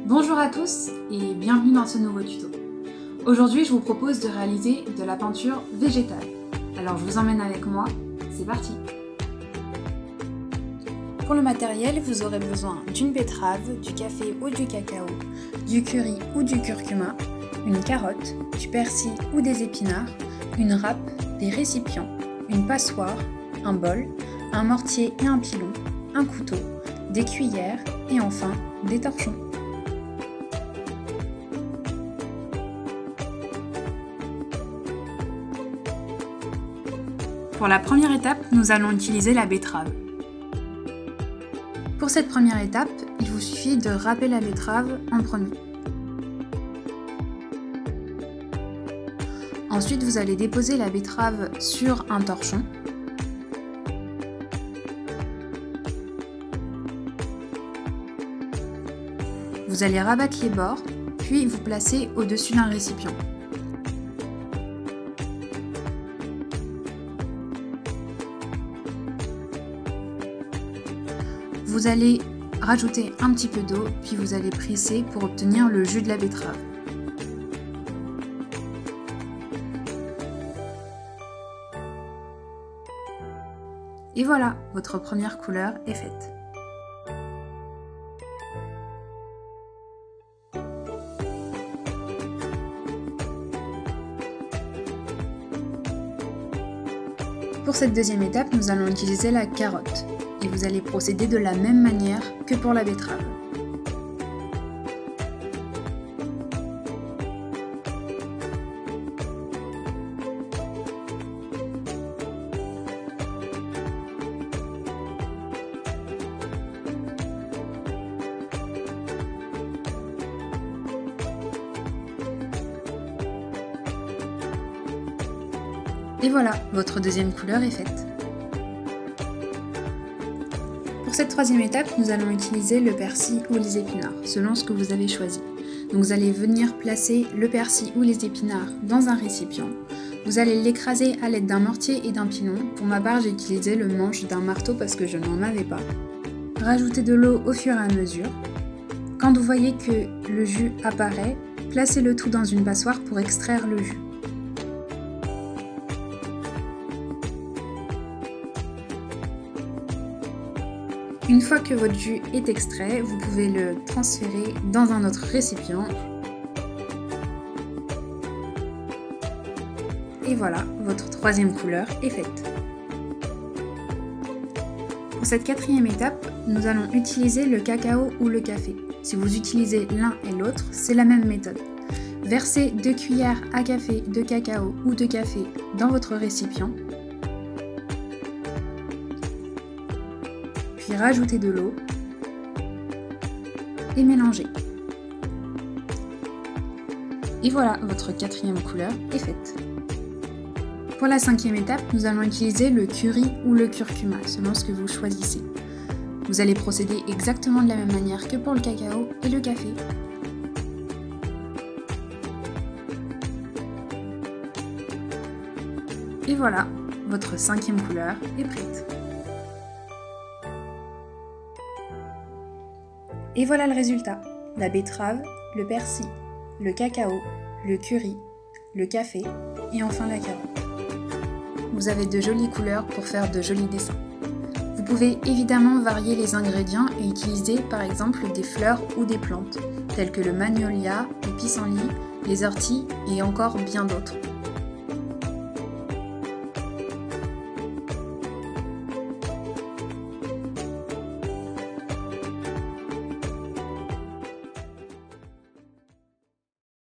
Bonjour à tous et bienvenue dans ce nouveau tuto. Aujourd'hui, je vous propose de réaliser de la peinture végétale. Alors je vous emmène avec moi, c'est parti! Pour le matériel, vous aurez besoin d'une betterave, du café ou du cacao, du curry ou du curcuma, une carotte, du persil ou des épinards, une râpe, des récipients, une passoire, un bol, un mortier et un pilon, un couteau, des cuillères et enfin des torchons. Pour la première étape, nous allons utiliser la betterave. Pour cette première étape, il vous suffit de râper la betterave en premier. Ensuite, vous allez déposer la betterave sur un torchon. Vous allez rabattre les bords, puis vous placer au-dessus d'un récipient. Vous allez rajouter un petit peu d'eau, puis vous allez presser pour obtenir le jus de la betterave. Et voilà, votre première couleur est faite. Pour cette deuxième étape, nous allons utiliser la carotte. Et vous allez procéder de la même manière que pour la betterave. Et voilà, votre deuxième couleur est faite. Pour cette troisième étape, nous allons utiliser le persil ou les épinards, selon ce que vous avez choisi. Donc vous allez venir placer le persil ou les épinards dans un récipient. Vous allez l'écraser à l'aide d'un mortier et d'un pilon. Pour ma part, j'ai utilisé le manche d'un marteau parce que je n'en avais pas. Rajoutez de l'eau au fur et à mesure. Quand vous voyez que le jus apparaît, placez le tout dans une passoire pour extraire le jus. Une fois que votre jus est extrait, vous pouvez le transférer dans un autre récipient. Et voilà, votre troisième couleur est faite. Pour cette quatrième étape, nous allons utiliser le cacao ou le café. Si vous utilisez l'un et l'autre, c'est la même méthode. Versez 2 cuillères à café de cacao ou de café dans votre récipient. Puis rajoutez de l'eau et mélangez. Et voilà, votre quatrième couleur est faite. Pour la cinquième étape, nous allons utiliser le curry ou le curcuma, selon ce que vous choisissez. Vous allez procéder exactement de la même manière que pour le cacao et le café. Et voilà, votre cinquième couleur est prête. Et voilà le résultat, la betterave, le persil, le cacao, le curry, le café et enfin la carotte. Vous avez de jolies couleurs pour faire de jolis dessins. Vous pouvez évidemment varier les ingrédients et utiliser par exemple des fleurs ou des plantes, telles que le magnolia, les pissenlits, les orties et encore bien d'autres.